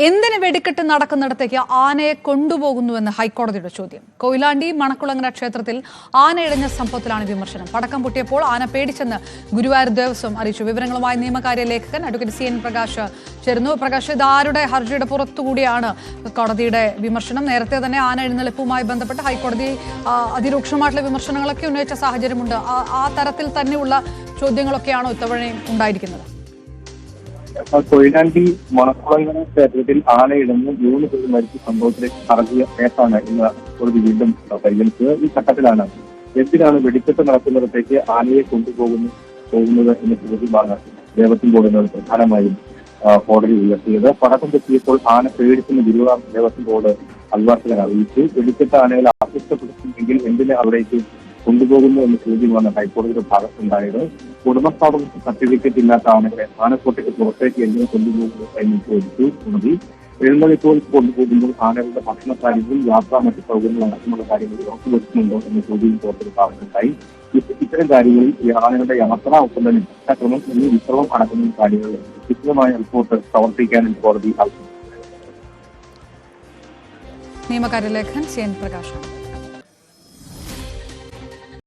എന്തിന് വെടിക്കെട്ട് നടക്കുന്നിടത്തേക്ക് ആനയെ കൊണ്ടുപോകുന്നുവെന്ന് ഹൈക്കോടതിയുടെ ചോദ്യം. കൊയിലാണ്ടി മണക്കുളങ്ങര ക്ഷേത്രത്തിൽ ആന ഇഴഞ്ഞ സംഭവത്തിലാണ് വിമർശനം. പടക്കം പൊട്ടിയപ്പോൾ ആന പേടിച്ചെന്ന് ഗുരുവായൂർ ദേവസ്വം അറിയിച്ചു. വിവരങ്ങളുമായി നിയമകാര്യ ലേഖകൻ അഡ്വക്കേറ്റ് CN പ്രകാശ് ചേരുന്നു. പ്രകാശ്, ഇത് ആരുടെ ഹർജിയുടെ പുറത്തുകൂടിയാണ് കോടതിയുടെ വിമർശനം? നേരത്തെ തന്നെ ആന എഴുന്നള്ളിപ്പുമായി ബന്ധപ്പെട്ട് ഹൈക്കോടതി അതിരൂക്ഷമായിട്ടുള്ള വിമർശനങ്ങളൊക്കെ ഉന്നയിച്ച സാഹചര്യമുണ്ട്. ആ തരത്തിൽ തന്നെയുള്ള ചോദ്യങ്ങളൊക്കെയാണോ ഇത്തവണയും ഉണ്ടായിരിക്കുന്നത്? കൊയിലാണ്ടി മണക്കുളങ്ങര ക്ഷേത്രത്തിൽ ആനയിടന്ന് 3 പേർ മരിച്ച സംഭവത്തിലേക്ക് നടത്തിയ കേസാണ് ഇന്ന് കോടതി വീണ്ടും പരിഗണിച്ചത്. ഈ ഘട്ടത്തിലാണ് എന്തിനാണ് വെടിക്കെട്ട് നടക്കുന്നിടത്തേക്ക് ആനയെ പോകുന്നത് എന്ന ചോദ്യമാണ് ദേവസ്വം ബോർഡിനോട് പ്രധാനമായും കോടതി ഉയർത്തിയത്. പടക്കം തെറ്റിയപ്പോൾ ആന പേടിച്ചെന്ന് ഗുരുവായൂർ ദേവസ്വം ബോർഡ് അഭിഭാഷകൻ അറിയിച്ചു. വെടിക്കെട്ട് ആനകളെ അസ്വസ്ഥപ്പെടുത്തുന്നെങ്കിൽ എന്തിനെ അവിടേക്ക് കൊണ്ടുപോകുന്നു എന്ന ചോദ്യമാണ് ഹൈക്കോടതിയുടെ ഭാഗത്തുണ്ടായത്. ഉടമസ്ഥാപക സർട്ടിഫിക്കറ്റ് ഇല്ലാത്ത ആനകളെ ആനക്കോട്ടയ്ക്ക് പുറത്തേക്ക് എന്തിനെ കൊണ്ടുപോകുന്നു എന്ന് ചോദിച്ചു കോടതി. എഴുന്നള്ളിപ്പോൾ കൊണ്ടുപോകുമ്പോൾ ആനകളുടെ ഭക്ഷണ കാര്യങ്ങളും യാത്രാ മറ്റു സൗകര്യങ്ങൾ അടക്കമുള്ള കാര്യങ്ങൾ ഉറപ്പുവരുത്തുന്നുണ്ടോ എന്ന ചോദ്യം കോടതി ഭാഗത്തുണ്ടായി. ഇത്തരം കാര്യങ്ങളിൽ ഈ ആനകളുടെ യാത്ര, ഒപ്പം തന്നെ ഭക്ഷണക്രമം എന്നീ വിശ്രമം അടക്കുന്ന കാര്യങ്ങളിൽ വിശദമായ റിപ്പോർട്ട് സമർപ്പിക്കാനും കോടതി ആവശ്യപ്പെട്ടു. നിയമകാര്യ ലേഖകൻ CN പ്രകാശ്.